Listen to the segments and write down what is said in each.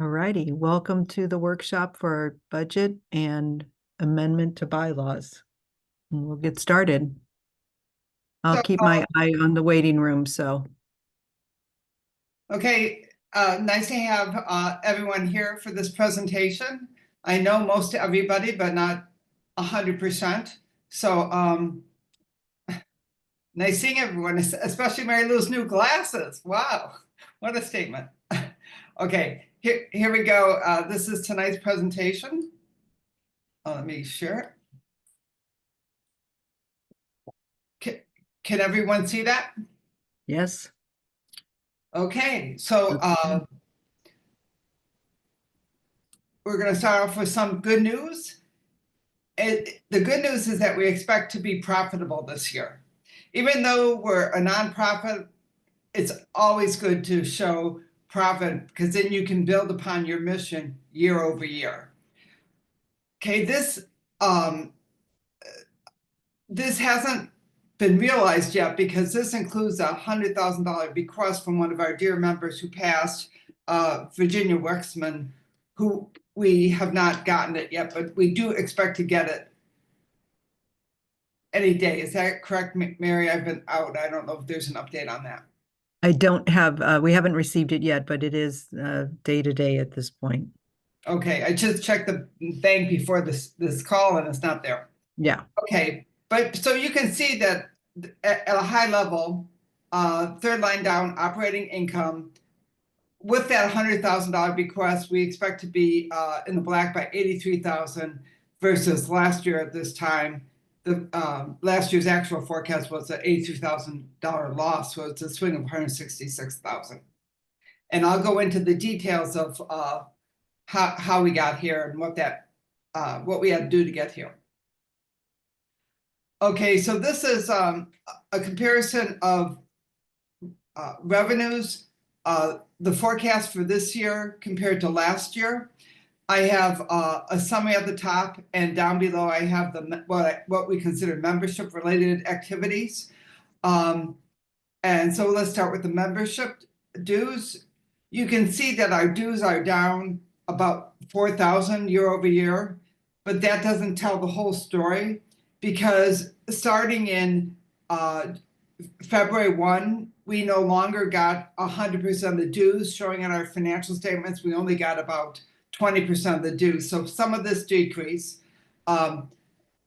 All righty, welcome to the workshop for budget and amendment to bylaws. And we'll get started. I'll So, keep my eye on the waiting room, so. okay, nice to have everyone here for this presentation. I know most everybody, but not 100%. So, nice seeing everyone, especially Mary Lou's new glasses. Wow, what a statement. Okay, here we go. This is tonight's presentation. Let me share it. Can everyone see that? Yes. Okay, so we're going to start off with some good news. The good news is that we expect to be profitable this year. Even though we're a nonprofit, it's always good to show profit because then you can build upon your mission year over year. Okay, this hasn't been realized yet because this includes a $100,000 bequest from one of our dear members who passed, Virginia Wexman, who we have not gotten it yet, but we do expect to get it any day. Is that correct, Mary? I've been out. I don't know if there's an update on that. I don't have, we haven't received it yet, but it is day to day at this point. Okay, I just checked the bank before this call and it's not there. Yeah. Okay, but so you can see that at a high level, third line down, operating income, with that $100,000 bequest, we expect to be in the black by 83,000 versus last year at this time. The last year's actual forecast was an $83,000 loss, so it's a swing of 166,000. And I'll go into the details of how we got here and what we had to do to get here. Okay, so this is a comparison of revenues, the forecast for this year compared to last year. I have a summary at the top, and down below I have what we consider membership related activities. And so let's start with the membership dues. You can see that our dues are down about 4,000 year over year, but that doesn't tell the whole story because starting in February 1, we no longer got 100% of the dues showing in our financial statements. We only got about 20% of the dues. So some of this decrease, or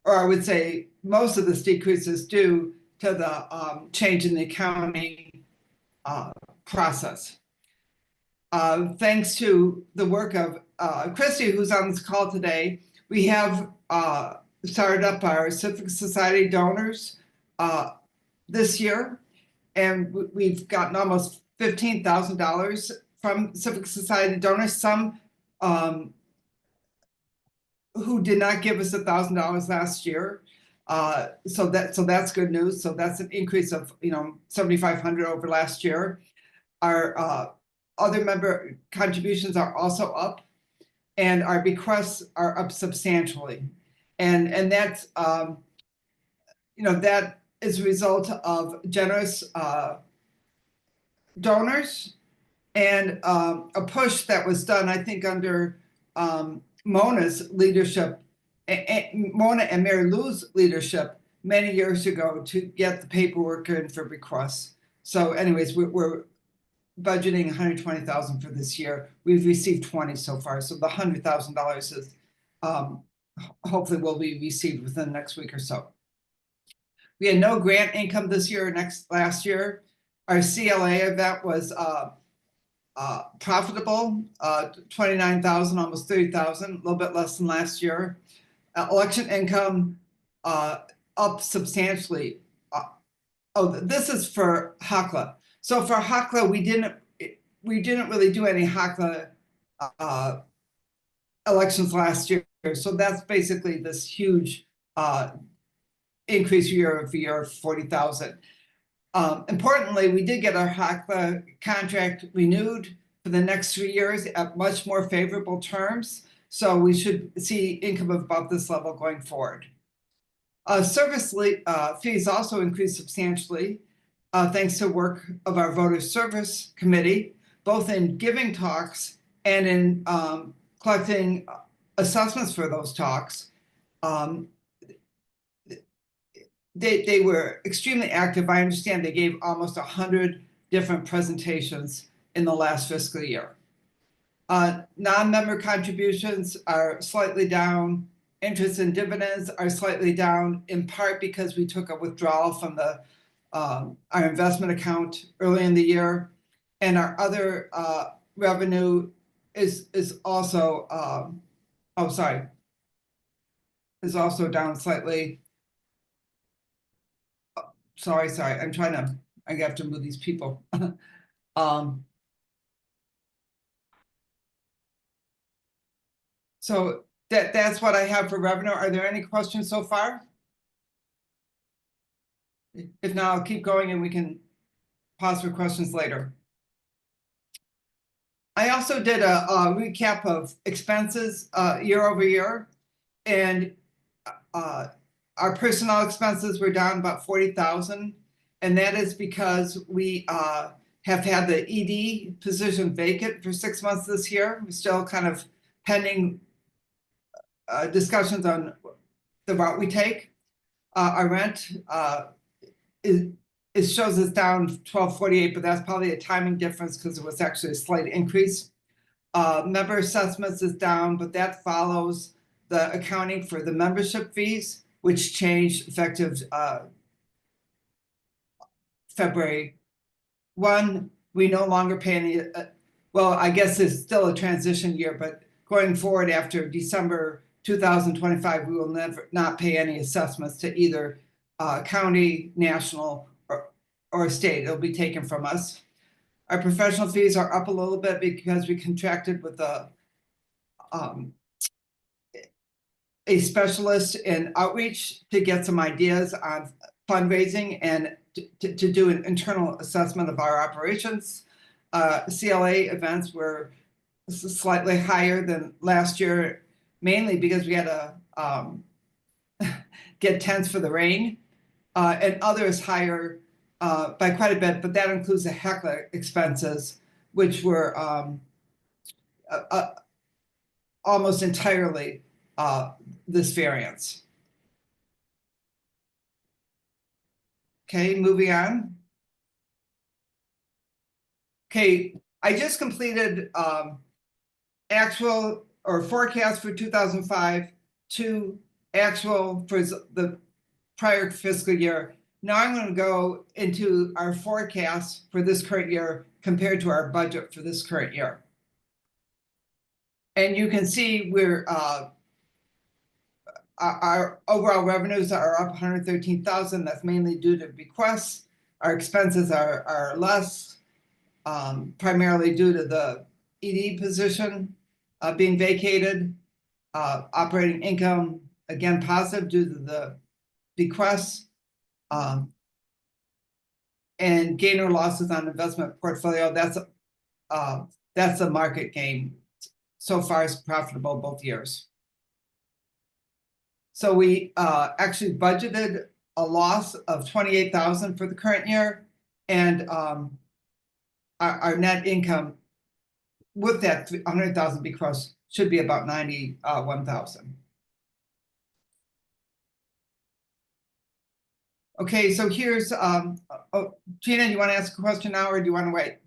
I would say most of this decrease is due to the change in the accounting process. Thanks to the work of Christy, who's on this call today, we have started up our Civic Society donors this year, and we've gotten almost $15,000 from Civic Society donors. Some who did not give us $1,000 last year, so that's good news. So that's an increase of 7,500 over last year. Our other member contributions are also up, and our bequests are up substantially, and that's that is a result of generous donors and a push that was done, I think, under Mona's leadership, Mona and Mary Lou's leadership many years ago to get the paperwork in for requests. So anyways, we're budgeting 120,000 for this year. We've received 20 so far. So the $100,000 is hopefully will be received within the next week or so. We had no grant income this year or last year. Our CLA event was profitable, 29,000, almost 30,000, a little bit less than last year. Election income up substantially. This is for HACLA. So for HACLA, we didn't really do any HACLA elections last year. So that's basically this huge increase year over year of 40,000. Importantly, we did get our HACLA contract renewed for the next 3 years at much more favorable terms. So we should see income of about this level going forward. Service fees also increased substantially thanks to work of our voter service committee, both in giving talks and in collecting assessments for those talks. They were extremely active. I understand they gave almost 100 different presentations in the last fiscal year. Non-member contributions are slightly down. Interest and dividends are slightly down, in part because we took a withdrawal from the our investment account early in the year, and our other revenue is also is also down slightly. Sorry, I'm trying to. I have to move these people. So that's what I have for revenue. Are there any questions so far? If not, I'll keep going and we can pause for questions later. I also did a recap of expenses year over year, and our personnel expenses were down about 40,000, and that is because we have had the ED position vacant for 6 months this year. We're still kind of pending discussions on the route we take. Our rent it shows us down 1248, but that's probably a timing difference because it was actually a slight increase. Member assessments is down, but that follows the accounting for the membership fees, which changed effective February 1. We no longer pay any, well, I guess it's still a transition year, but going forward after December 2025, we will not pay any assessments to either county, national, or state. It'll be taken from us. Our professional fees are up a little bit because we contracted with a specialist in outreach to get some ideas on fundraising and to do an internal assessment of our operations. CLA events were slightly higher than last year, mainly because we had to get tents for the rain, and others higher by quite a bit, but that includes the heckler expenses, which were almost entirely this variance. Okay, moving on. Okay, I just completed actual or forecast for 2005 to actual for the prior fiscal year. Now I'm going to go into our forecast for this current year compared to our budget for this current year. And you can see we're our overall revenues are up 113,000. That's mainly due to bequests. Our expenses are less, primarily due to the ED position being vacated. Operating income, again, positive due to the bequests. And gain or losses on investment portfolio, that's a market gain. So far, it's profitable both years. So we actually budgeted a loss of 28,000 for the current year, and our net income with that 100,000 bequest should be about 91,000. Okay, so here's oh, Gina, you want to ask a question now, or do you want to wait?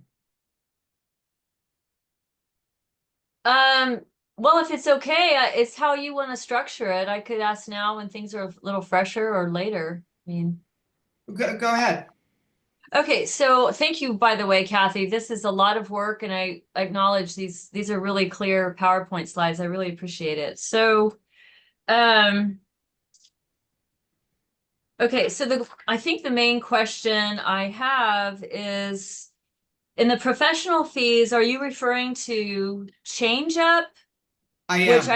Well, if it's okay, it's how you want to structure it. I could ask now when things are a little fresher or later. I mean, go ahead. okay, so thank you, by the way, Kathy. This is a lot of work, and I acknowledge these are really clear PowerPoint slides. I really appreciate it. So, okay, so I think the main question I have is, in the professional fees, are you referring to change up? I am. Which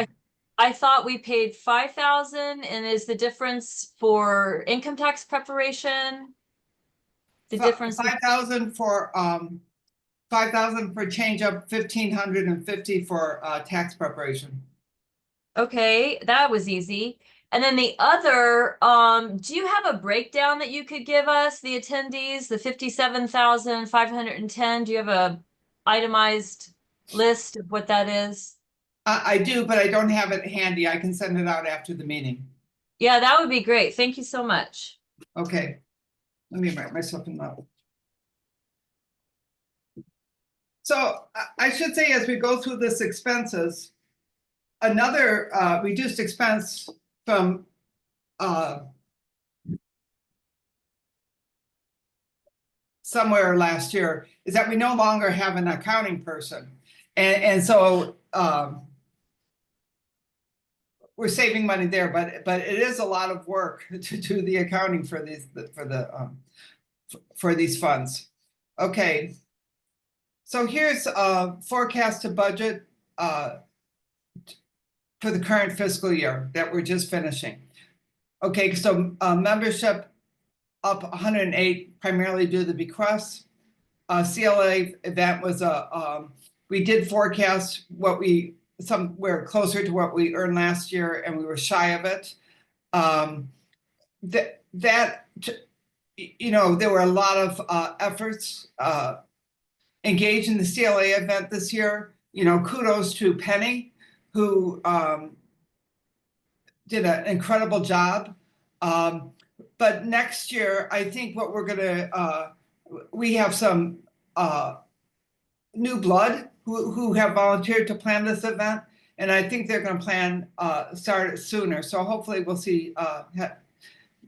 I thought we paid 5,000, and is the difference for income tax preparation? The difference 5,000 for 5,000 for change up, 1,550 for tax preparation. Okay, that was easy. And then the other, do you have a breakdown that you could give us, the attendees, the 57,510? Do you have a itemized? list of what that is? I do, but I don't have it handy. I can send it out after the meeting. Yeah, that would be great. Thank you so much. Okay, let me write myself a note. So I should say, as we go through this expenses, another reduced expense from somewhere last year is that we no longer have an accounting person. And so we're saving money there, but it is a lot of work to do the accounting for these funds. Okay. So here's a forecast to budget for the current fiscal year that we're just finishing. Okay, so membership up 108, primarily due to the bequests. CLA event was we did forecast what somewhere closer to what we earned last year, and we were shy of it. There were a lot of efforts engaged in the CLA event this year. Kudos to Penny, who did an incredible job. But next year, I think what we're gonna, we have some new blood who have volunteered to plan this event, and I think they're gonna start it sooner. So hopefully we'll see,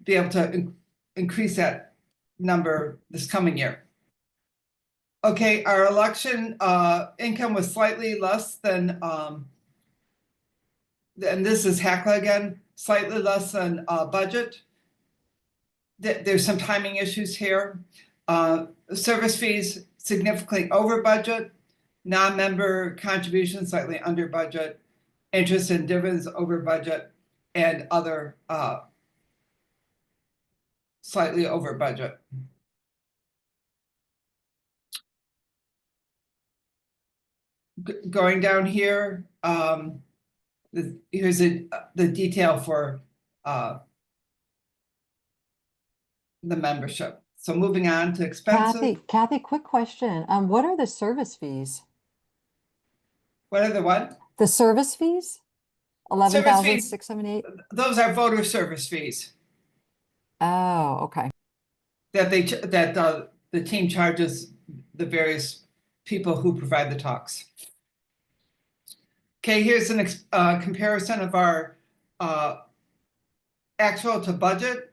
be able to increase that number this coming year. Okay, our election income was slightly less than, and this is HACLA again, slightly less than budget. There's some timing issues here. Service fees significantly over budget, non-member contributions slightly under budget, interest and dividends over budget, and other slightly over budget. Going down here, here's the detail for the membership. So moving on to expenses. Kathy, quick question. What are the service fees? What are the what? The service fees? 11,678? Those are voter service fees Oh, okay. that the team charges the various people who provide the talks. Okay, here's an comparison of our actual to budget,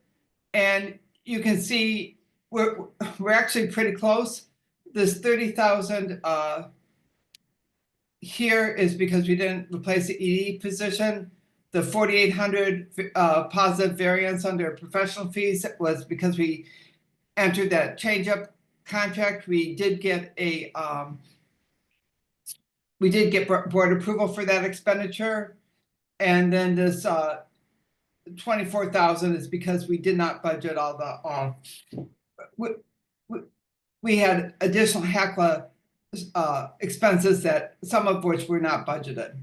and you can see we're actually pretty close. This 30,000 here is because we didn't replace the ED position. The 4,800 positive variance under professional fees was because we entered that change-up contract. We did get board approval for that expenditure, and then this 24,000 is because we did not budget all the we had additional HACLA expenses that some of which were not budgeted.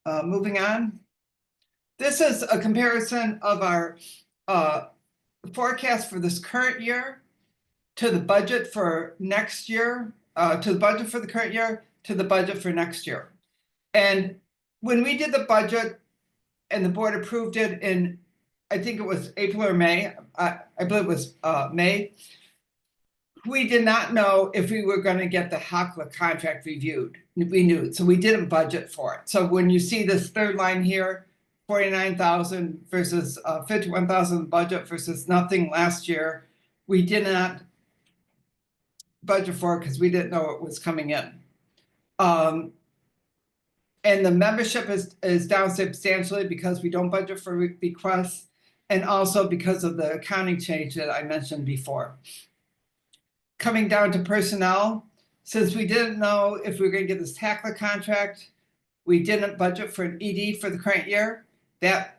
Moving on. This is a comparison of our forecast for this current year to the budget for next year, to the budget for the current year, to the budget for next year. And when we did the budget and the board approved it in, I think it was April or May, I believe it was May, we did not know if we were going to get the HACLA contract reviewed. We knew it, so we didn't budget for it. So when you see this third line here, 49,000 versus 51,000 budget versus nothing last year, we did not budget for it because we didn't know it was coming in. And the membership is down substantially because we don't budget for bequests, and also because of the accounting change that I mentioned before. Coming down to personnel, since we didn't know if we were going to get this HACLA contract, we didn't budget for an ED for the current year. That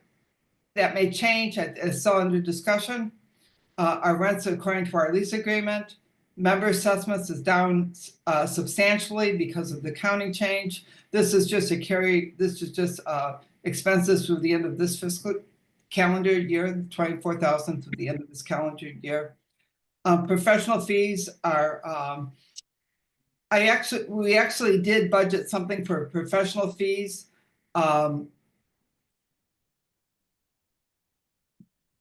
may change. It's still under discussion. Our rents according to our lease agreement. Member assessments is down substantially because of the accounting change. This is just expenses through the end of this fiscal calendar year, 24,000 through the end of this calendar year. Professional fees are, we actually did budget something for professional fees.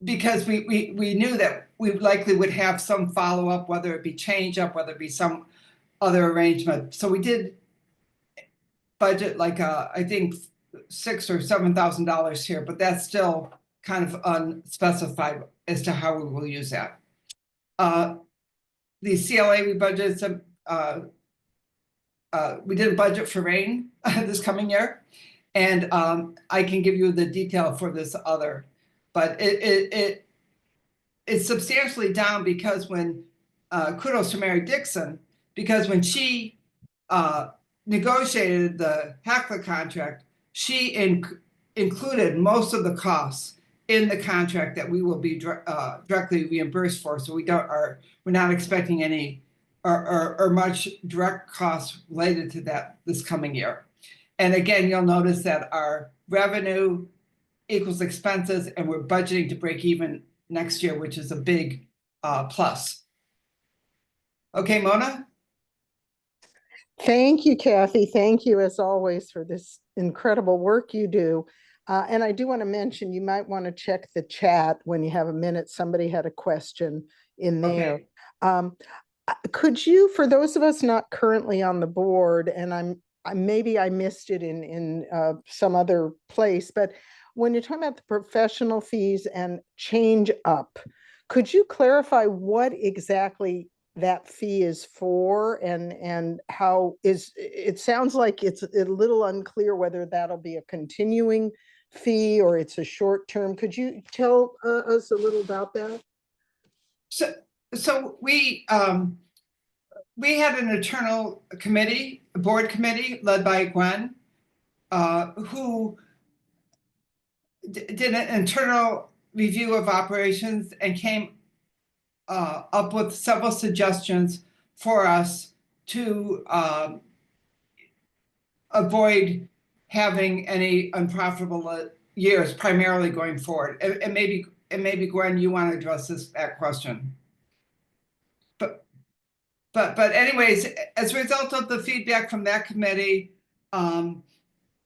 Because we knew that we likely would have some follow-up, whether it be change up, whether it be some other arrangement. So we did budget like I think $6,000 or $7,000 here, but that's still kind of unspecified as to how we will use that. The CLA we budgeted some. We did a budget for rain this coming year, and I can give you the detail for this other, but it's substantially down because when kudos to Mary Dixon, because when she negotiated the Hackler contract, she included most of the costs in the contract that we will be directly reimbursed for. So we're not expecting any or much direct costs related to that this coming year. And again, you'll notice that our revenue equals expenses, and we're budgeting to break even next year, which is a big plus. Okay, Mona? Thank you, Kathy. Thank you, as always, for this incredible work you do. And I do want to mention, you might want to check the chat when you have a minute. Somebody had a question in there. Okay. Could you, for those of us not currently on the board, and maybe I missed it in some other place, but when you're talking about the professional fees and change up, could you clarify what exactly that fee is for, and how it sounds like it's a little unclear whether that'll be a continuing fee or it's a short term. Could you tell us a little about that? So we had an internal committee, a board committee led by Gwen, who did an internal review of operations and came up with several suggestions for us to avoid having any unprofitable years, primarily going forward. And maybe Gwen, you want to address that question. But anyways, as a result of the feedback from that committee,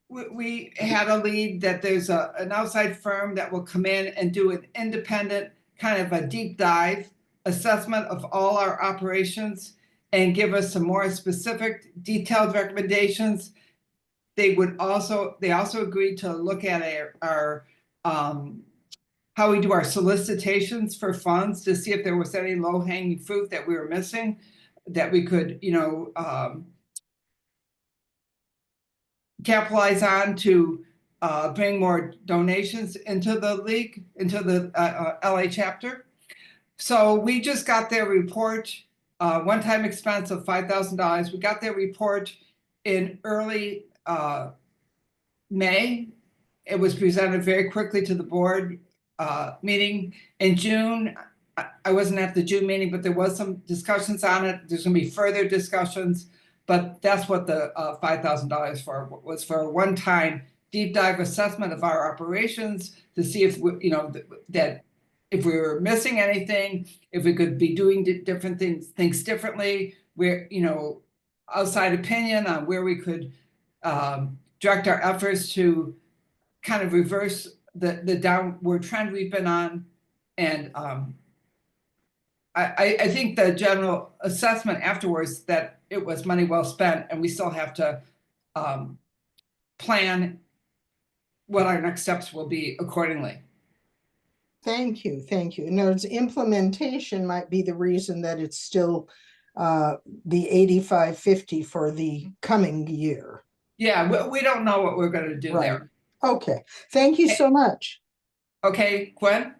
we had a lead that there's an outside firm that will come in and do an independent kind of a deep dive assessment of all our operations and give us some more specific, detailed recommendations. They also agreed to look at our how we do our solicitations for funds to see if there was any low-hanging fruit that we were missing, that we could, capitalize on to bring more donations into the league, into the LA chapter. So we just got their report, one-time expense of $5,000. We got their report in early May. It was presented very quickly to the board meeting in June. I wasn't at the June meeting, but there was some discussions on it. There's going to be further discussions, but that's what the $5,000 was for a one-time deep dive assessment of our operations to see if that if we were missing anything, if we could be doing different things differently, where outside opinion on where we could direct our efforts to kind of reverse the downward trend we've been on. And I think the general assessment afterwards that it was money well spent, and we still have to plan what our next steps will be accordingly. Thank you. Now, implementation might be the reason that it's still the 8550 for the coming year. Yeah, we don't know what we're going to do there. Okay, thank you so much. Okay, Gwen?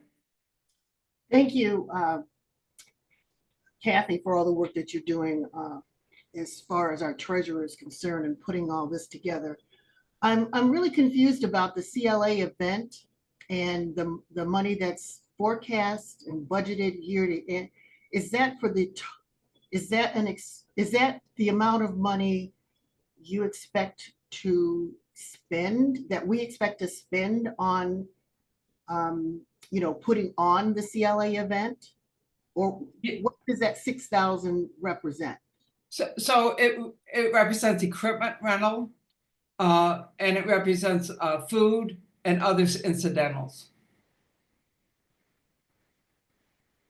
Thank you, Kathy, for all the work that you're doing as far as our treasurer is concerned and putting all this together. I'm really confused about the CLA event and the money that's forecast and budgeted year to end. Is that the amount of money you expect to spend, that we expect to spend on putting on the CLA event? Or Yeah. what does that 6,000 represent? So it represents equipment rental, and it represents food and other incidentals.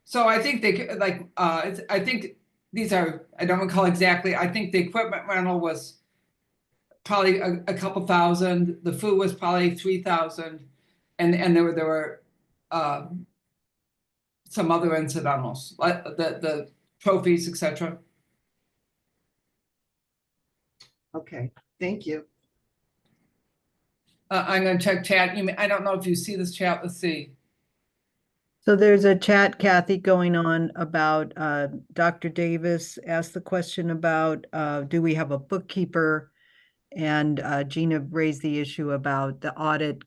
So I think they like I think these are, I don't recall exactly. I think the equipment rental was probably a couple thousand. The food was probably 3,000, and there were some other incidentals like the trophies, etc. Okay, thank you. I'm going to check chat. I don't know if you see this chat. Let's see. So there's a chat, Kathy, going on about Dr. Davis asked the question about do we have a bookkeeper? And Gina raised the issue about the audit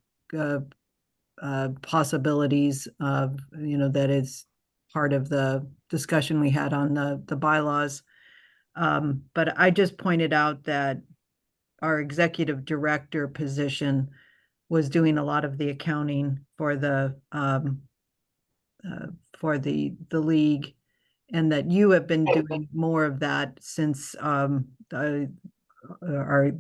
possibilities of, that is part of the discussion we had on the bylaws. But I just pointed out that our executive director position was doing a lot of the accounting for the league, and that you have been doing more of that since the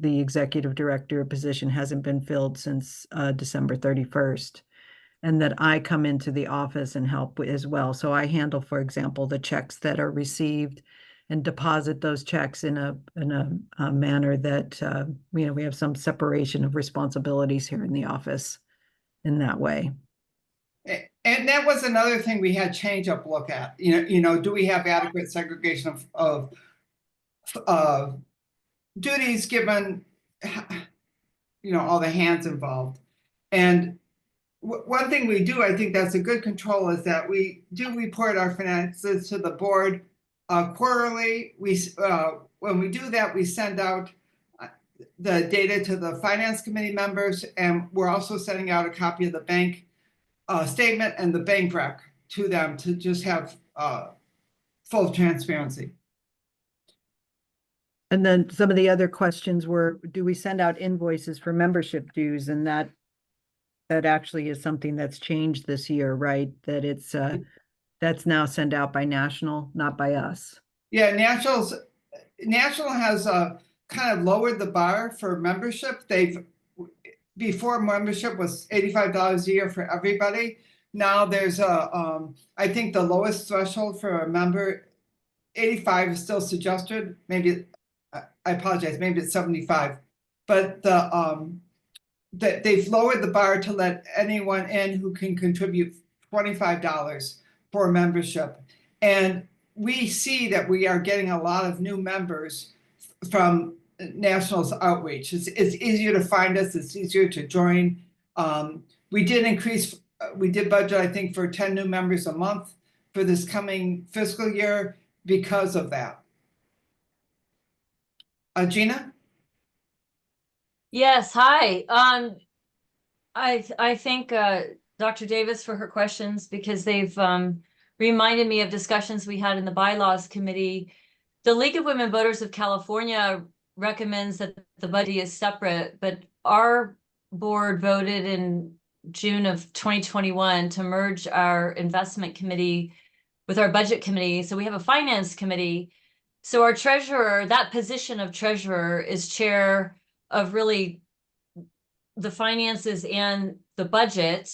executive director position hasn't been filled since December 31st. And that I come into the office and help as well. So I handle, for example, the checks that are received and deposit those checks in a manner that we have some separation of responsibilities here in the office in that way. And that was another thing we had change up look at. Do we have adequate segregation of duties given, all the hands involved? And one thing we do, I think that's a good control, is that we do report our finances to the board quarterly. When we do that, we send out the data to the finance committee members, and we're also sending out a copy of the bank statement and the bank rec to them to just have full transparency. And then some of the other questions were, do we send out invoices for membership dues? And that actually is something that's changed this year, right? That it's that's now sent out by National, not by us. Yeah, National has kind of lowered the bar for membership. Before membership was $85 a year for everybody. Now there's I think the lowest threshold for a member, 85 is still suggested. Maybe, I apologize, maybe it's 75. But they've lowered the bar to let anyone in who can contribute $25 for membership. And we see that we are getting a lot of new members from National's outreach. It's easier to find us. It's easier to join. We did budget, I think, for 10 new members a month for this coming fiscal year because of that. Gina? Yes, hi. I thank Dr. Davis for her questions, because they've reminded me of discussions we had in the Bylaws Committee. The League of Women Voters of California recommends that the budget is separate, but our board voted in June of 2021 to merge our investment committee with our budget committee. So we have a finance committee. So our treasurer, that position of treasurer, is chair of really the finances and the budget.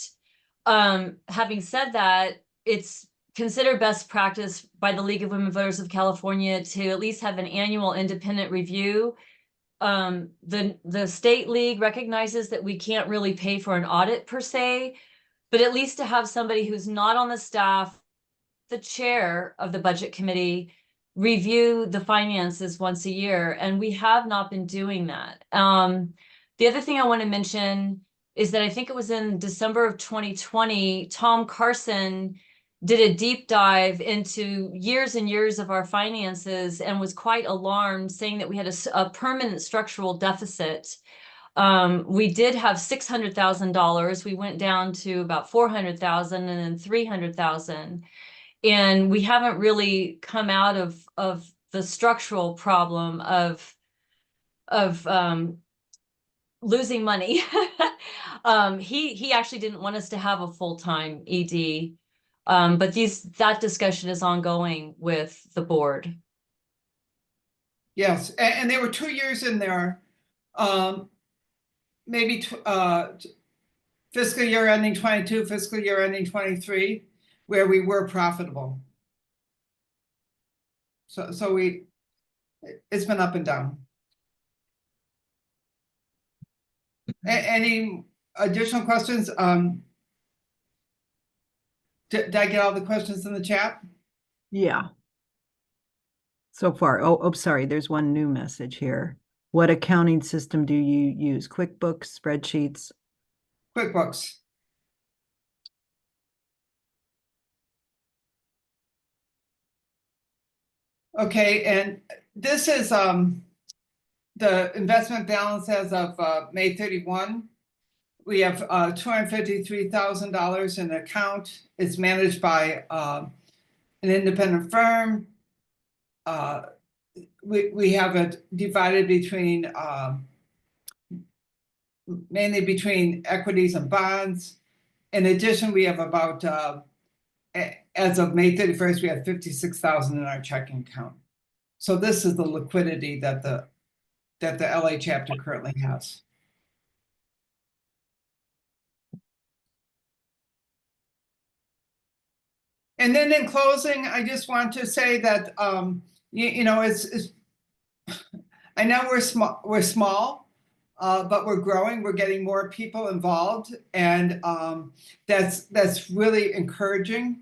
Having said that, it's considered best practice by the League of Women Voters of California to at least have an annual independent review. The state league recognizes that we can't really pay for an audit per se, but at least to have somebody who's not on the staff, the chair of the budget committee, review the finances once a year. And we have not been doing that. The other thing I want to mention is that I think it was in December of 2020, Tom Carson did a deep dive into years and years of our finances and was quite alarmed, saying that we had a permanent structural deficit. We did have $600,000. We went down to about 400,000 and then 300,000. And we haven't really come out of the structural problem of losing money. He actually didn't want us to have a full-time ED. But that discussion is ongoing with the board. Yes, and there were 2 years in there, maybe fiscal year ending 22, fiscal year ending 23, where we were profitable. So it's been up and down. Any additional questions? Did I get all the questions in the chat? Yeah. So far. Oh, sorry, there's one new message here. What accounting system do you use? QuickBooks, spreadsheets? QuickBooks. Okay, and this is the investment balance as of May 31. We have $253,000 in account. It's managed by an independent firm. We have it divided between mainly between equities and bonds. In addition, we have about as of May 31st, we have 56,000 in our checking account. So this is the liquidity that the LA chapter currently has. And then in closing, I just want to say that you know, it's I know we're small, but we're growing. We're getting more people involved, and that's really encouraging.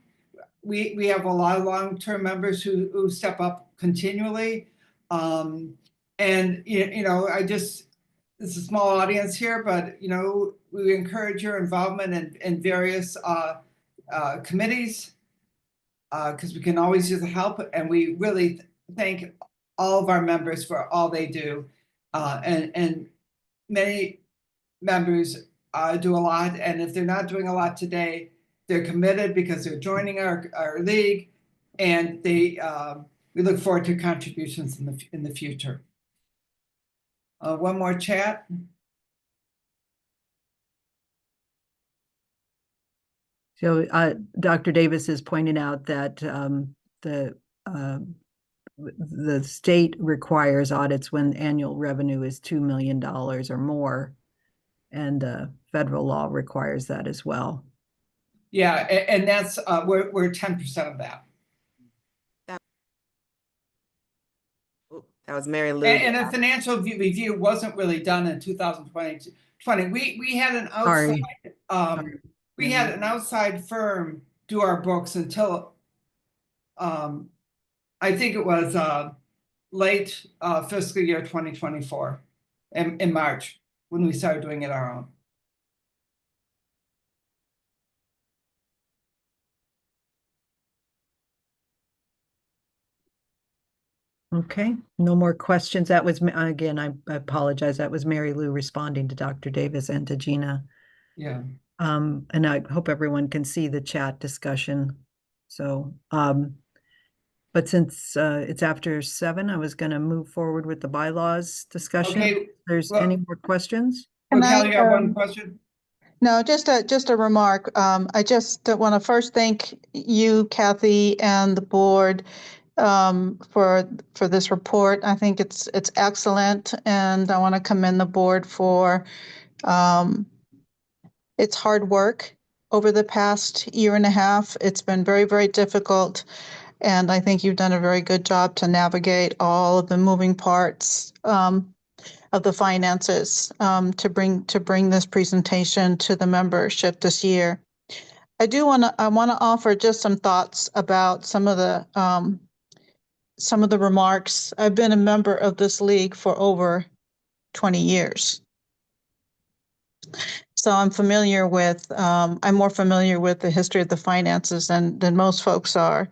We have a lot of long-term members who step up continually, and you know, it's a small audience here, but you know, we encourage your involvement in various committees, because we can always use the help, and we really thank all of our members for all they do, and many members do a lot, and if they're not doing a lot today, they're committed because they're joining our league, and we look forward to contributions in the future. One more chat. So Dr. Davis is pointing out that the state requires audits when annual revenue is $2 million or more, and federal law requires that as well. Yeah, and that's we're 10% of that. That was Mary Lou. And a financial review wasn't really done in 2020. We had an outside we had an outside firm do our books until I think it was late fiscal year 2024 in March when we started doing it our own. Okay, no more questions. That was, again, I apologize. That was Mary Lou responding to Dr. Davis and to Gina. Yeah. And I hope everyone can see the chat discussion. So, but since it's after 7, I was going to move forward with the bylaws discussion. Okay, If there's well, any more questions? Well, Can Kelly, I, you got one question? No, just a remark. I just want to first thank you, Kathy, and the board for this report. I think it's excellent, and I want to commend the board for its hard work over the past year and a half. It's been very, very difficult, and I think you've done a very good job to navigate all of the moving parts of the finances to bring this presentation to the membership this year. I want to offer just some thoughts about some of the remarks. I've been a member of this league for over 20 years. So I'm more familiar with the history of the finances than most folks are.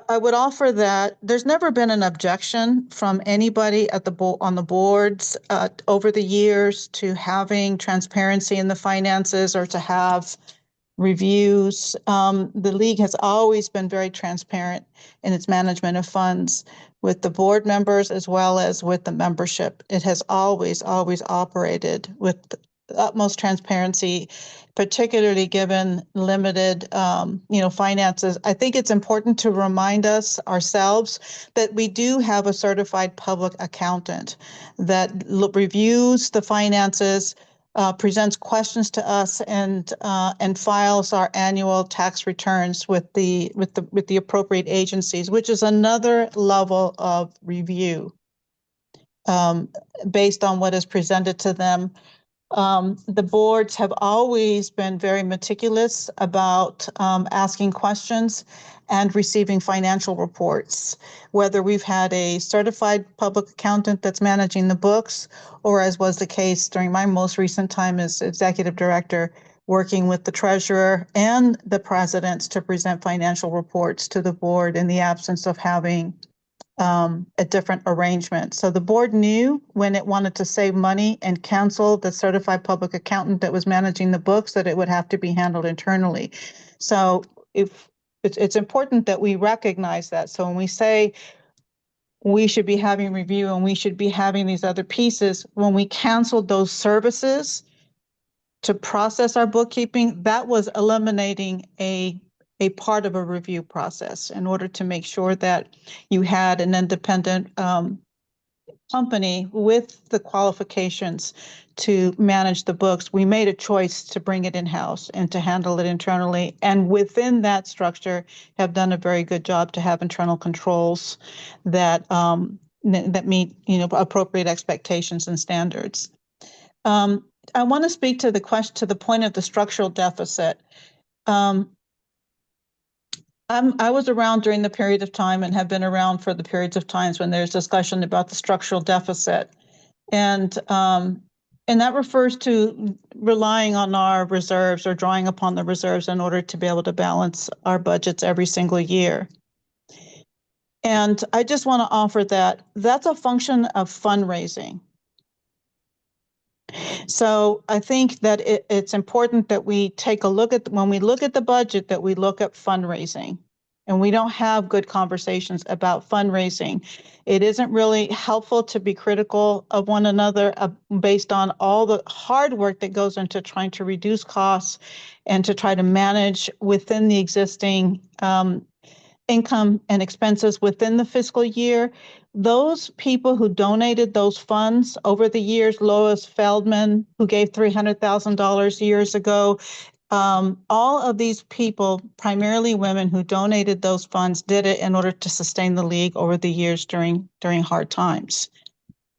I would offer that there's never been an objection from anybody at on the boards over the years to having transparency in the finances or to have reviews. The league has always been very transparent in its management of funds with the board members as well as with the membership. It has always operated with the utmost transparency particularly given limited, finances. I think it's important to remind us ourselves that we do have a certified public accountant that reviews the finances, presents questions to us, and files our annual tax returns with the appropriate agencies, which is another level of review based on what is presented to them. The boards have always been very meticulous about asking questions and receiving financial reports, whether we've had a certified public accountant that's managing the books, or as was the case during my most recent time as executive director, working with the treasurer and the presidents to present financial reports to the board in the absence of having a different arrangement. So the board knew when it wanted to save money and cancel the certified public accountant that was managing the books that it would have to be handled internally. So if it's important that we recognize that. So when we say we should be having review and we should be having these other pieces, when we canceled those services to process our bookkeeping, that was eliminating a part of a review process in order to make sure that you had an independent company with the qualifications to manage the books. We made a choice to bring it in-house and to handle it internally. And within that structure, have done a very good job to have internal controls that that meet appropriate expectations and standards. I want to speak to the question, to the point of the structural deficit. I was around during the period of time and have been around for the periods of times when there's discussion about the structural deficit. And that refers to relying on our reserves or drawing upon the reserves in order to be able to balance our budgets every single year. And I just want to offer that that's a function of fundraising. So I think that it's important that we take a look at, when we look at the budget, that we look at fundraising. And we don't have good conversations about fundraising. It isn't really helpful to be critical of one another based on all the hard work that goes into trying to reduce costs and to try to manage within the existing income and expenses within the fiscal year. Those people who donated those funds over the years, Lois Feldman, who gave $300,000 years ago, all of these people, primarily women who donated those funds, did it in order to sustain the league over the years during hard times.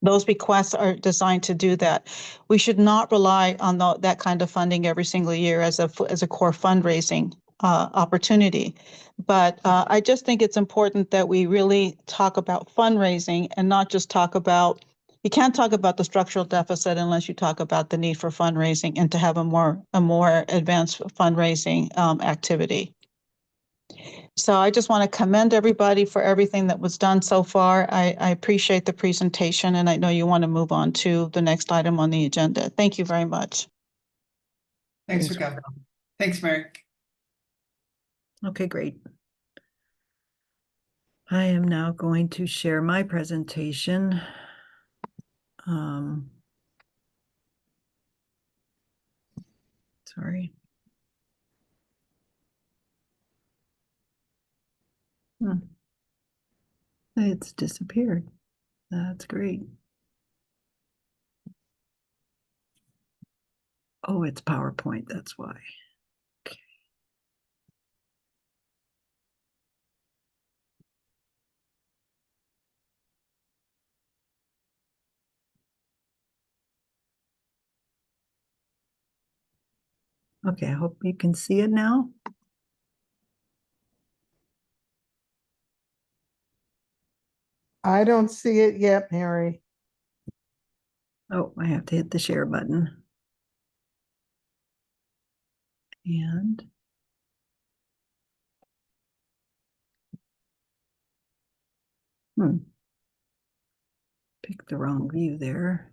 Those bequests are designed to do that. We should not rely on that kind of funding every single year as a core fundraising opportunity. But I just think it's important that we really talk about fundraising and not just talk about, you can't talk about the structural deficit unless you talk about the need for fundraising and to have a more advanced fundraising activity. So I just want to commend everybody for everything that was done so far. I appreciate the presentation, and I know you want to move on to the next item on the agenda. Thank you very much. Thanks, Raquel. Thanks, Mary. Okay, great. I am now going to share my presentation. Sorry. It's disappeared. That's great. Oh, it's PowerPoint, that's why. Okay. Okay, I hope you can see it now. I don't see it yet, Mary. Oh, I have to hit the share button. And picked the wrong view there.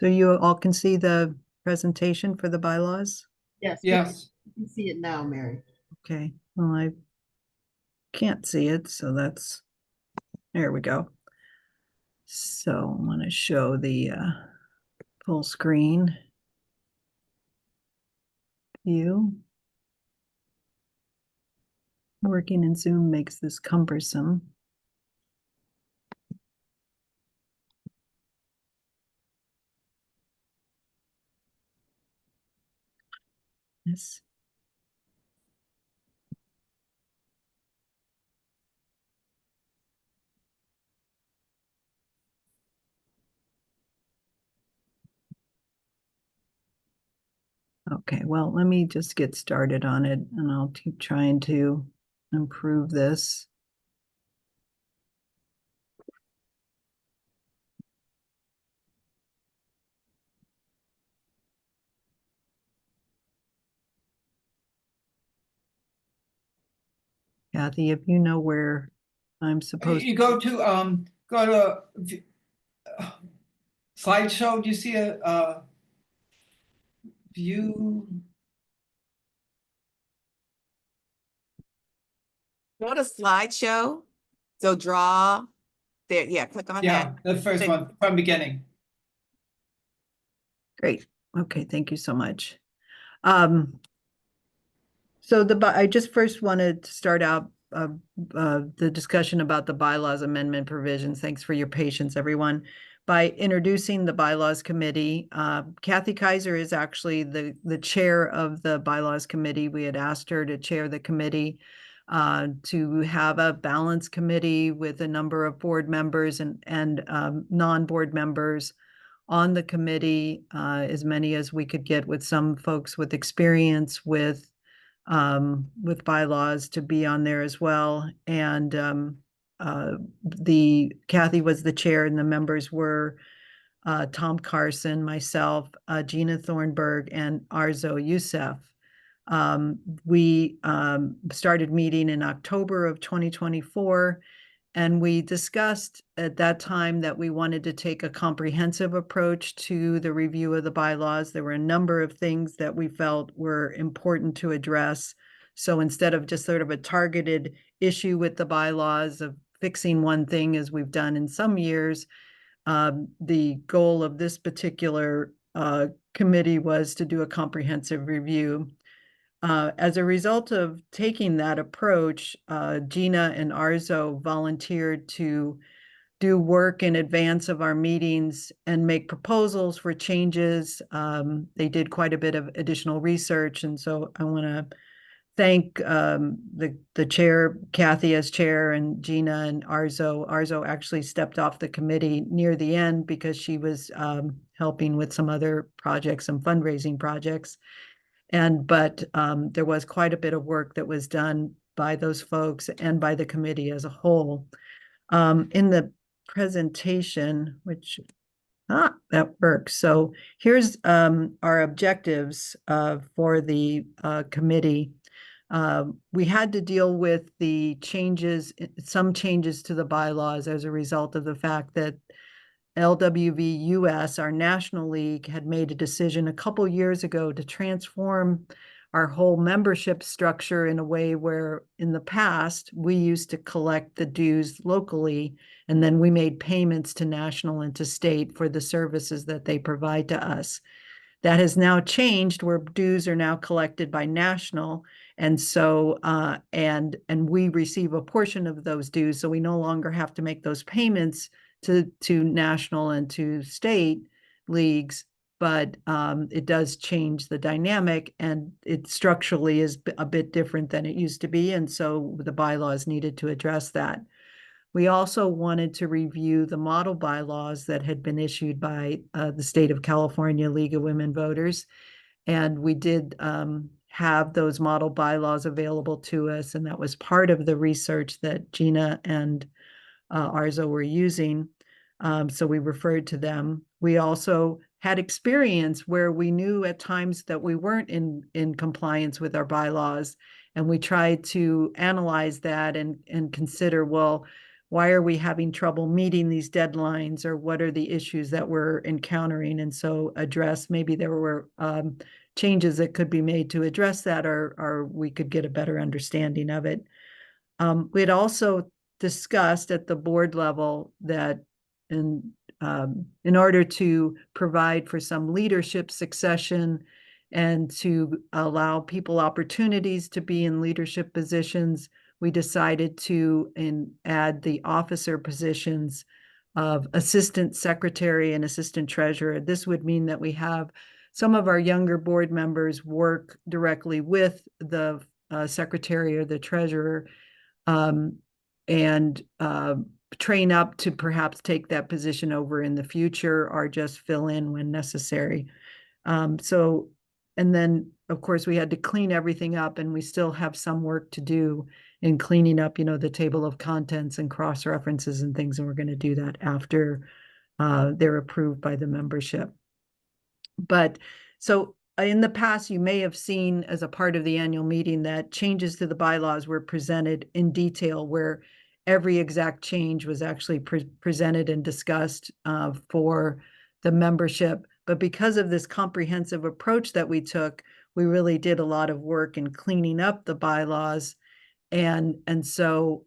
So you all can see the presentation for the bylaws? Yes. Yes. You can see it now, Mary. Okay, well, I can't see it, so there we go. So I want to show the full screen view. Working in Zoom makes this cumbersome. Yes. Okay, well, let me just get started on it and I'll keep trying to improve this. Kathy, if you know where I'm supposed You go to slideshow. Do you see a view? Go to slideshow. So draw there. Yeah, click on Yeah, that. the first Click- one from beginning. Great. Okay, thank you so much. So I just first wanted to start out the discussion about the bylaws amendment provisions. Thanks for your patience, everyone. By introducing the bylaws committee, Kathy Kaiser is actually the chair of the bylaws committee. We had asked her to chair the committee to have a balanced committee with a number of board members and non-board members on the committee, as many as we could get, with some folks with experience with bylaws to be on there as well. And Kathy was the chair, and the members were Tom Carson, myself, Gina Thornburg, and Arzo Youssef. We started meeting in October of 2024. And we discussed at that time that we wanted to take a comprehensive approach to the review of the bylaws. There were a number of things that we felt were important to address. So instead of just sort of a targeted issue with the bylaws of fixing one thing, as we've done in some years, the goal of this particular committee was to do a comprehensive review. As a result of taking that approach, Gina and Arzo volunteered to do work in advance of our meetings and make proposals for changes. They did quite a bit of additional research, and so I want to thank the chair, Kathy as chair, and Gina and Arzo. Arzo actually stepped off the committee near the end because she was helping with some other projects, some fundraising projects. But there was quite a bit of work that was done by those folks and by the committee as a whole. In the presentation, which, that works. So here's our objectives for the committee. We had to deal with the changes, some changes to the bylaws as a result of the fact that LWV US, our national league, had made a decision a couple years ago to transform our whole membership structure in a way where in the past we used to collect the dues locally, and then we made payments to national and to state for the services that they provide to us. That has now changed, where dues are now collected by national, and so and we receive a portion of those dues, so we no longer have to make those payments to national and to state leagues, but it does change the dynamic, and it structurally is a bit different than it used to be, and so the bylaws needed to address that. We also wanted to review the model bylaws that had been issued by the State of California League of Women Voters, and we did have those model bylaws available to us, and that was part of the research that Gina and Arzo were using. So we referred to them. We also had experience where we knew at times that we weren't in compliance with our bylaws, and we tried to analyze that and consider, well, why are we having trouble meeting these deadlines, or what are the issues that we're encountering? And so address, maybe there were changes that could be made to address that, or we could get a better understanding of it. We had also discussed at the board level that in order to provide for some leadership succession and to allow people opportunities to be in leadership positions, we decided to add the officer positions of assistant secretary and assistant treasurer. This would mean that we have some of our younger board members work directly with the secretary or the treasurer, and train up to perhaps take that position over in the future, or just fill in when necessary. And then, of course, we had to clean everything up, and we still have some work to do in cleaning up, the table of contents and cross references and things. And we're going to do that after they're approved by the membership. But so in the past, you may have seen as a part of the annual meeting that changes to the bylaws were presented in detail, where every exact change was actually presented and discussed for the membership. But because of this comprehensive approach that we took, we really did a lot of work in cleaning up the bylaws. And so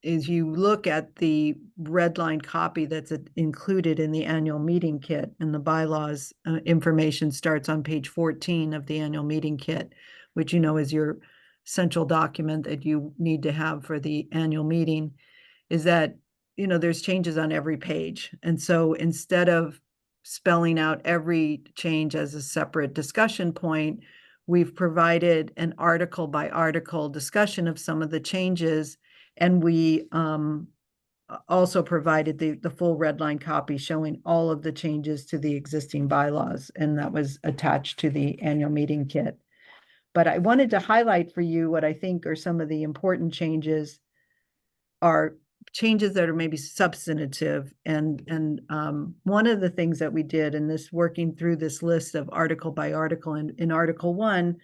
as you look at the red line copy that's included in the annual meeting kit, and the bylaws information starts on page 14 of the annual meeting kit, which is your central document that you need to have for the annual meeting, is that there's changes on every page. And so instead of spelling out every change as a separate discussion point, we've provided an article by article discussion of some of the changes. And we also provided the full red line copy showing all of the changes to the existing bylaws, and that was attached to the annual meeting kit. But I wanted to highlight for you what I think are some of the important changes, are changes that are maybe substantive. And one of the things that we did in this, working through this list of article by article, and in Article 1,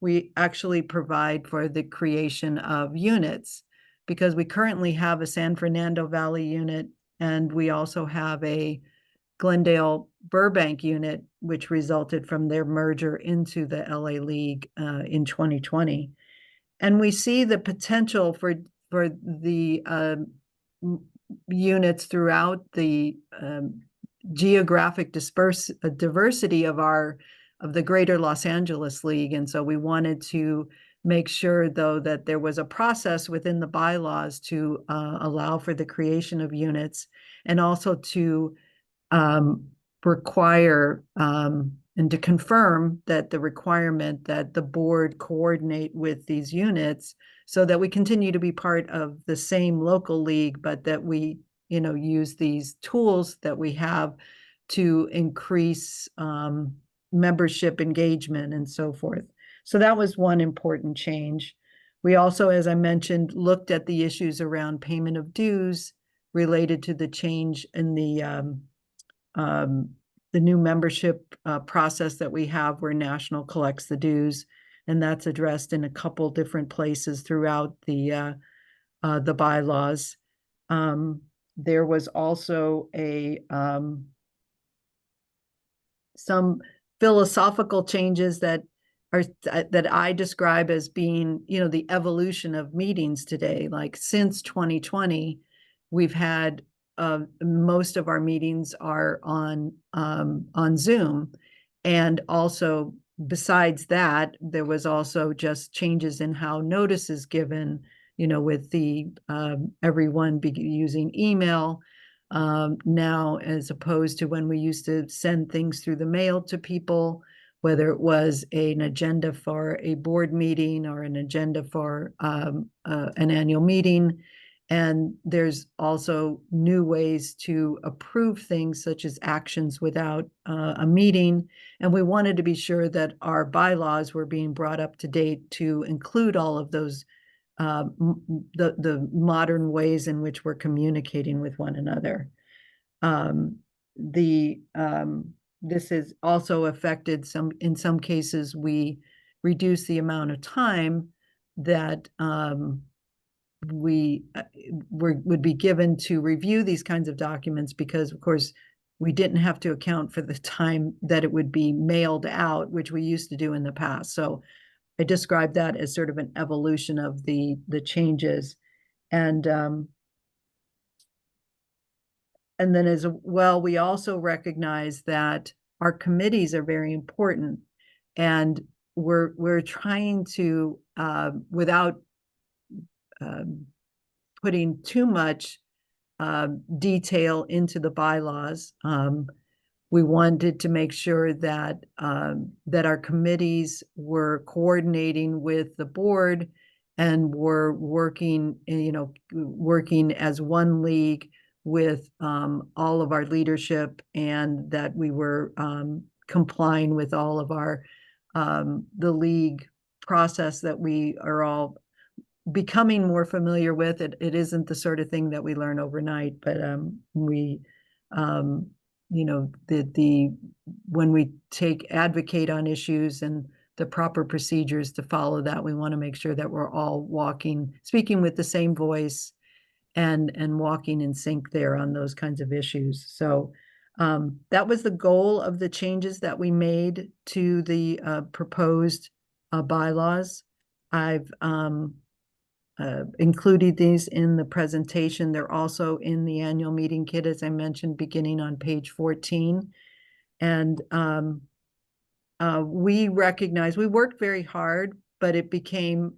we actually provide for the creation of units, because we currently have a San Fernando Valley unit, and we also have a Glendale Burbank unit, which resulted from their merger into the LA League in 2020. And we see the potential for the units throughout the geographic diversity of the greater Los Angeles League. And so we wanted to make sure, though, that there was a process within the bylaws to allow for the creation of units, and also to require and to confirm that the requirement that the board coordinate with these units, so that we continue to be part of the same local league, but that we use these tools that we have to increase membership engagement and so forth. So that was one important change. We also, as I mentioned, looked at the issues around payment of dues related to the change in the new membership process that we have, where National collects the dues, and that's addressed in a couple different places throughout the bylaws. There was also some philosophical changes that I describe as being, the evolution of meetings today. Like, since 2020, we've had most of our meetings are on Zoom. And also, besides that, there was also just changes in how notice is given, with the everyone using email now, as opposed to when we used to send things through the mail to people, whether it was an agenda for a board meeting or an agenda for an annual meeting. And there's also new ways to approve things, such as actions without a meeting. And we wanted to be sure that our bylaws were being brought up to date to include all of those, the modern ways in which we're communicating with one another. This has also affected in some cases, we reduce the amount of time that we would be given to review these kinds of documents because, of course, we didn't have to account for the time that it would be mailed out, which we used to do in the past. So I described that as sort of an evolution of the changes. And then as well, we also recognize that our committees are very important, and we're trying to without putting too much detail into the bylaws. We wanted to make sure that that our committees were coordinating with the board and were working, working as one league with all of our leadership, and that we were complying with all of our the league process that we are all becoming more familiar with. It isn't the sort of thing that we learn overnight, but we when we advocate on issues and the proper procedures to follow that, we want to make sure that we're all speaking with the same voice and walking in sync there on those kinds of issues. So that was the goal of the changes that we made to the proposed bylaws. I've included these in the presentation. They're also in the annual meeting kit, as I mentioned, beginning on page 14. And we recognize we worked very hard, but it became,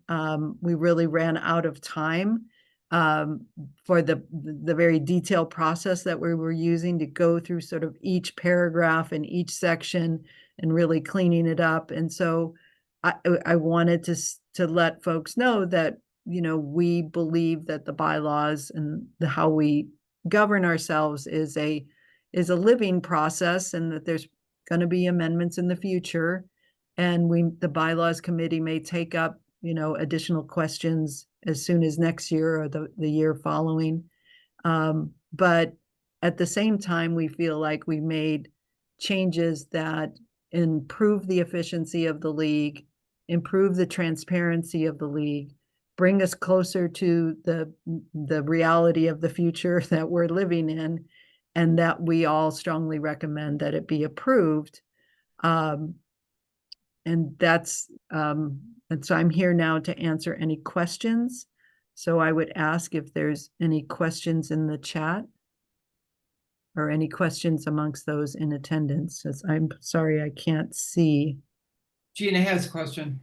we really ran out of time for the very detailed process that we were using to go through sort of each paragraph and each section and really cleaning it up. And so I wanted to let folks know that, we believe that the bylaws and how we govern ourselves is a living process, and that there's going to be amendments in the future. And the bylaws committee may take up, additional questions as soon as next year or the year following. But at the same time, we feel like we made changes that improve the efficiency of the league, improve the transparency of the league, bring us closer to the reality of the future that we're living in, and that we all strongly recommend that it be approved. And so I'm here now to answer any questions. So I would ask if there's any questions in the chat or any questions amongst those in attendance. As I'm sorry, I can't see. Gina has a question.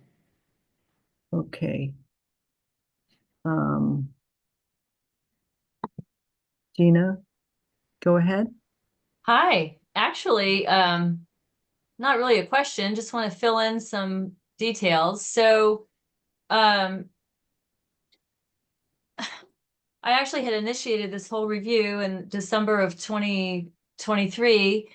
Okay. Gina, go ahead. Hi, actually, not really a question, just want to fill in some details. So, I actually had initiated this whole review in December of 2023.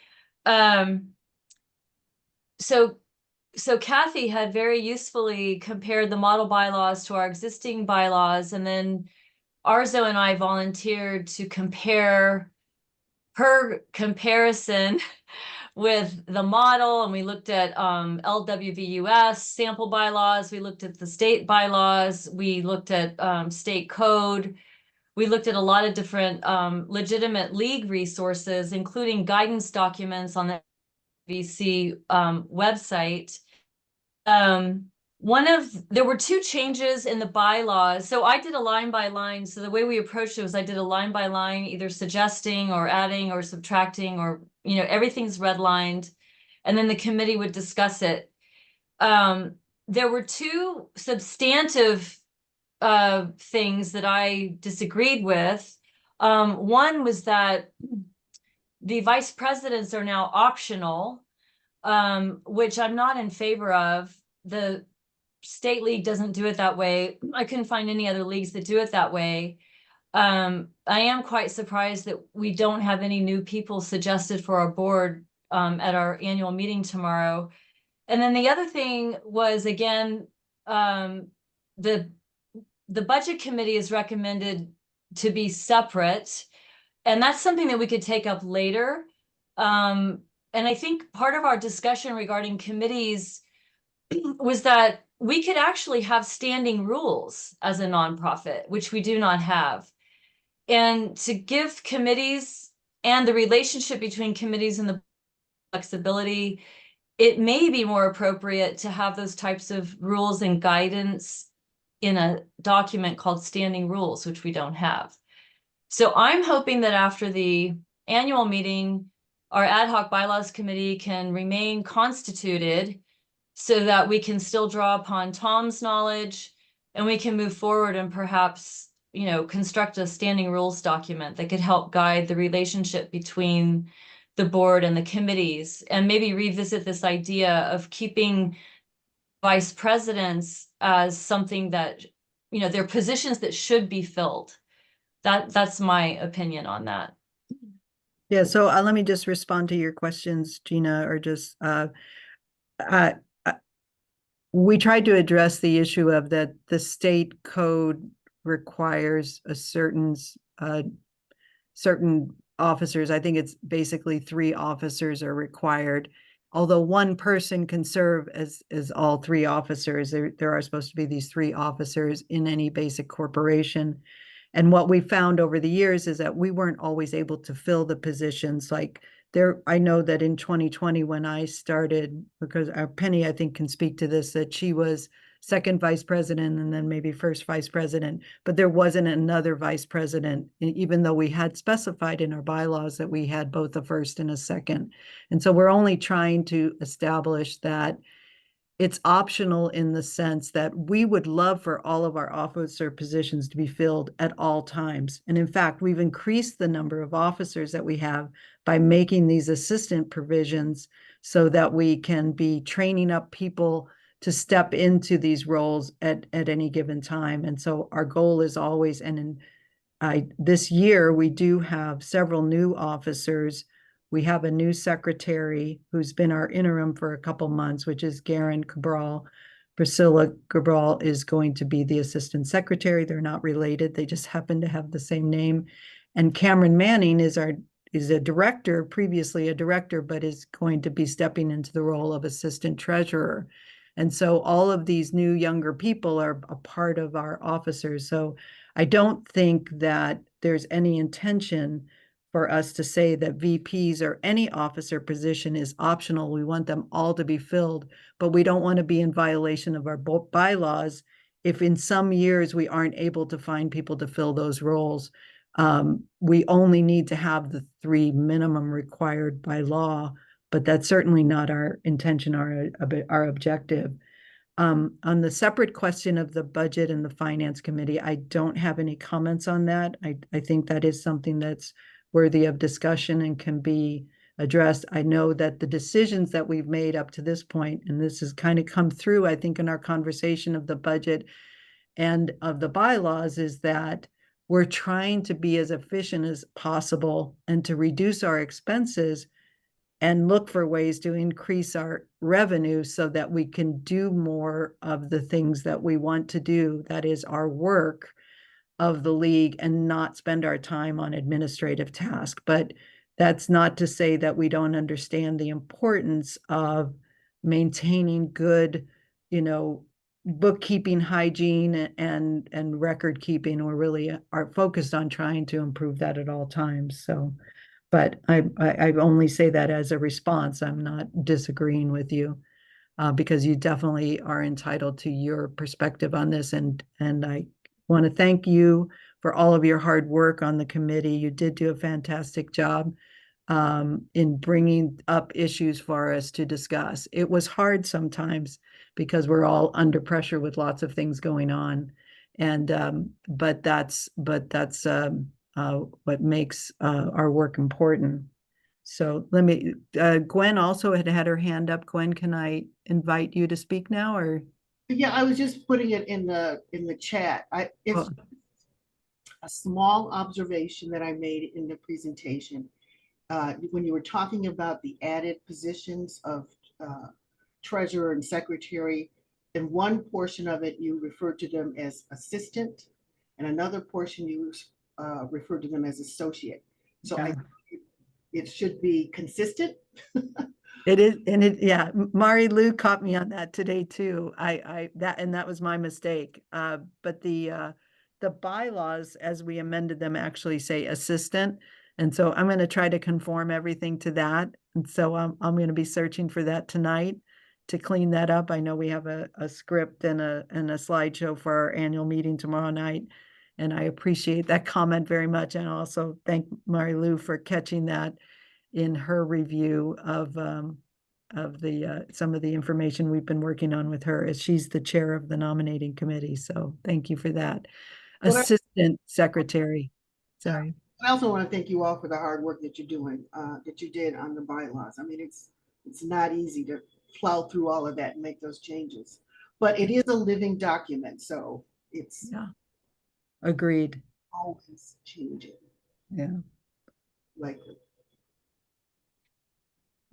So Kathy had very usefully compared the model bylaws to our existing bylaws, and then Arzo and I volunteered to compare her comparison with the model, and we looked at LWVUS sample bylaws, we looked at the state bylaws, we looked at state code, we looked at a lot of different legitimate league resources, including guidance documents on the VC website. There were two changes in the bylaws. So I did a line by line. So the way we approached it was I did a line by line, either suggesting or adding or subtracting, or, everything's redlined. And then the committee would discuss it. There were two substantive things that I disagreed with. One was that the vice presidents are now optional, which I'm not in favor of. The state league doesn't do it that way. I couldn't find any other leagues that do it that way. I am quite surprised that we don't have any new people suggested for our board at our annual meeting tomorrow. And then the other thing was, again, the budget committee is recommended to be separate, and that's something that we could take up later. And I think part of our discussion regarding committees was that we could actually have standing rules as a nonprofit, which we do not have. And to give committees and the relationship between committees and the flexibility, it may be more appropriate to have those types of rules and guidance in a document called standing rules, which we don't have. So I'm hoping that after the annual meeting, our ad hoc bylaws committee can remain constituted so that we can still draw upon Tom's knowledge and we can move forward and perhaps, you know, construct a standing rules document that could help guide the relationship between the board and the committees, and maybe revisit this idea of keeping vice presidents as something that, you know, they're positions that should be filled. That's my opinion on that. Yeah, so let me just respond to your questions, Gina, or just we tried to address the issue of that the state code requires a certain officers. I think it's basically 3 officers are required. Although one person can serve as all 3 officers, there are supposed to be these 3 officers in any basic corporation. And what we found over the years is that we weren't always able to fill the positions. Like there, I know that in 2020, when I started, because Penny, I think, can speak to this, that she was second vice president and then maybe first vice president, but there wasn't another vice president, even though we had specified in our bylaws that we had both a first and a second. And so we're only trying to establish that it's optional in the sense that we would love for all of our officer positions to be filled at all times. And in fact, we've increased the number of officers that we have by making these assistant provisions so that we can be training up people to step into these roles at any given time. And so our goal is always, and this year we do have several new officers. We have a new secretary who's been our interim for a couple months, which is Garen Cabral. Priscilla Cabral is going to be the assistant secretary. They're not related. They just happen to have the same name. And Cameron Manning is a director, previously a director, but is going to be stepping into the role of assistant treasurer. And so all of these new younger people are a part of our officers. So I don't think that there's any intention for us to say that VPs or any officer position is optional. We want them all to be filled, but we don't want to be in violation of our bylaws if in some years we aren't able to find people to fill those roles. We only need to have the 3 minimum required by law, but that's certainly not our intention or our objective. On the separate question of the budget and the finance committee, I don't have any comments on that. I think that is something that's worthy of discussion and can be addressed. I know that the decisions that we've made up to this point, and this has kind of come through, I think, in our conversation of the budget and of the bylaws, is that we're trying to be as efficient as possible and to reduce our expenses and look for ways to increase our revenue so that we can do more of the things that we want to do. That is our work of the league, and not spend our time on administrative tasks. But that's not to say that we don't understand the importance of maintaining good, bookkeeping, hygiene, and record keeping. We're really are focused on trying to improve that at all times. So, but I only say that as a response. I'm not disagreeing with you, because you definitely are entitled to your perspective on this. And I want to thank you for all of your hard work on the committee. You did do a fantastic job in bringing up issues for us to discuss. It was hard sometimes because we're all under pressure with lots of things going on. And but that's what makes our work important. So let me, Gwen also had her hand up. Gwen, can I invite you to speak now, or? Yeah, I was just putting it in the chat. It's a small observation that I made in the presentation. When you were talking about the added positions of treasurer and secretary, in one portion of it, you referred to them as assistant, and another portion you referred to them as associate. So it should be consistent It is, and yeah, Mari Lou caught me on that today too. That was my mistake. But the bylaws, as we amended them, actually say assistant. And so I'm going to try to conform everything to that. And so I'm going to be searching for that tonight to clean that up. I know we have a script and a slideshow for our annual meeting tomorrow night. And I appreciate that comment very much. And also thank Mari Lou for catching that in her review of the some of the information we've been working on with her, as she's the chair of the nominating committee. So thank you for that. Well, Assistant Secretary. Sorry. I also want to thank you all for the hard work that you're doing, that you did on the bylaws. I mean, it's not easy to plow through all of that and make those changes, but it is a living document, so it's Yeah. Agreed. always changing. Yeah. Like,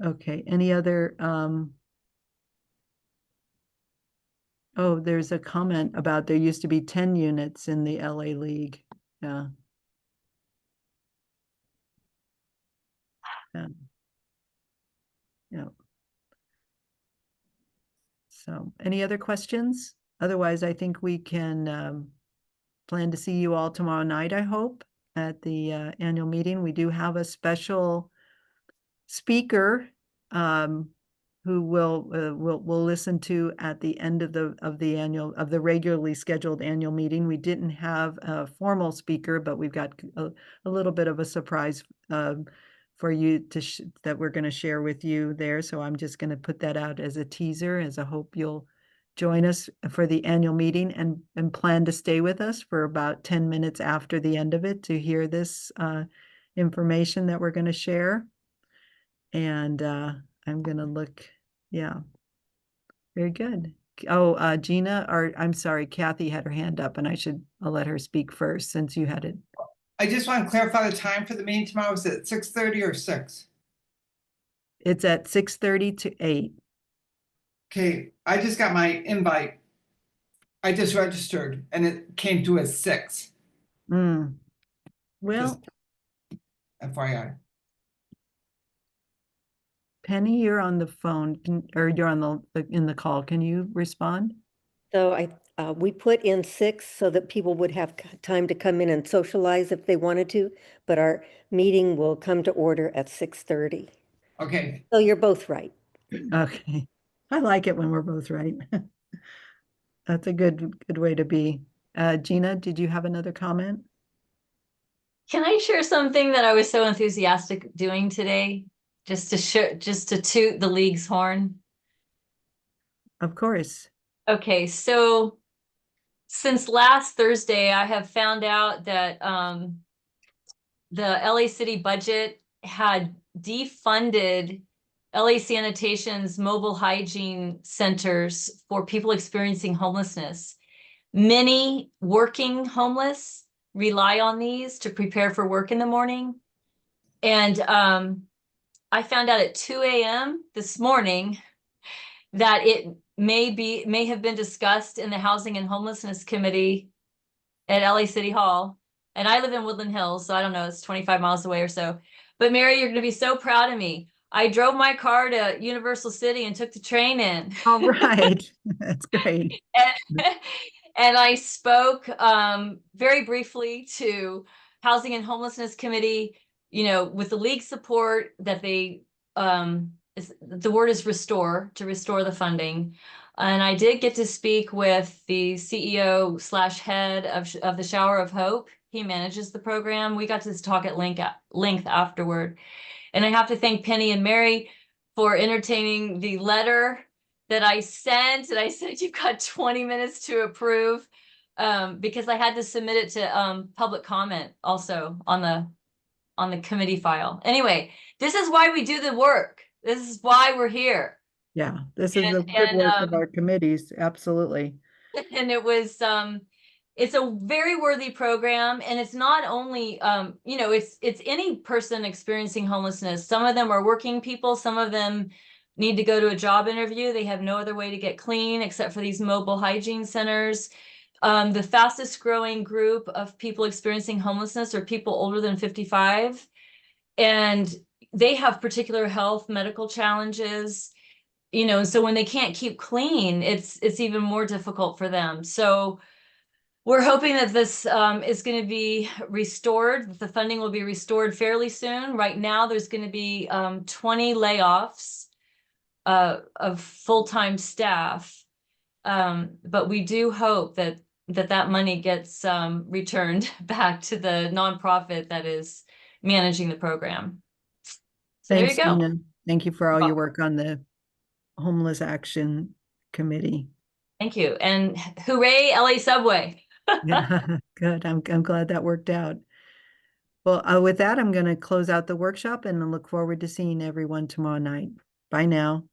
Okay. Any other oh, there's a comment about there used to be 10 units in the LA League. Yeah. Yeah. Yeah. So any other questions? Otherwise, I think we can plan to see you all tomorrow night, I hope, at the annual meeting. We do have a special speaker who we'll listen to at the end of the regularly scheduled annual meeting. We didn't have a formal speaker, but we've got a little bit of a surprise for you that we're going to share with you there. So I'm just going to put that out as a teaser, as I hope you'll join us for the annual meeting and plan to stay with us for about 10 minutes after the end of it to hear this information that we're going to share. And I'm going to look, yeah, very good. Oh, Gina, or I'm sorry, Kathy had her hand up and I'll let her speak first since you had it. I just want to clarify the time for the meeting tomorrow. Is it 6:30 or 6? It's at 6:30 to 8. Okay, I just got my invite. I just registered and it came to as 6. Well, Just FYI. Penny, you're on the phone, or you're on in the call. Can you respond? So we put in 6 so that people would have time to come in and socialize if they wanted to, but our meeting will come to order at 6:30. Okay, So you're both right. Okay. I like it when we're both right. That's a good way to be. Gina, did you have another comment? Can I share something that I was so enthusiastic doing today? Just to toot the league's horn. Of course. Okay, so since last Thursday, I have found out that the LA City budget had defunded LA Sanitation's mobile hygiene centers for people experiencing homelessness. Many working homeless rely on these to prepare for work in the morning. And I found out at 2 a.m. this morning that it may have been discussed in the Housing and Homelessness Committee at LA City Hall. And I live in Woodland Hills, so I don't know, it's 25 miles away or so. But Mary, you're going to be so proud of me. I drove my car to Universal City and took the train in. All right. That's great. And I spoke very briefly to Housing and Homelessness Committee, with the league support that they, the word is restore, to restore the funding. And I did get to speak with the CEO/head of the Shower of Hope. He manages the program. We got to talk at length afterward. And I have to thank Penny and Mary for entertaining the letter that I sent. And I said, you've got 20 minutes to approve, because I had to submit it to public comment also on the committee file. Anyway, this is why we do the work. This is why we're here. Yeah, this is the good work of our committees. Absolutely. And it was, it's a very worthy program. And it's not only, it's any person experiencing homelessness. Some of them are working people. Some of them need to go to a job interview. They have no other way to get clean except for these mobile hygiene centers. The fastest growing group of people experiencing homelessness are people older than 55. And they have particular health, medical challenges, you know, so when they can't keep clean, it's even more difficult for them. So we're hoping that this is going to be restored, that the funding will be restored fairly soon. Right now, there's going to be 20 layoffs of full-time staff. But we do hope that that money gets returned back to the nonprofit that is managing the program. So Thanks, there you go. Nina. Thank you for all your welcome. work on the Homeless Action Committee. Thank you. And hooray, LA Subway. Yeah, good. I'm glad that worked out. Well, with that, I'm going to close out the workshop and look forward to seeing everyone tomorrow night. Bye now.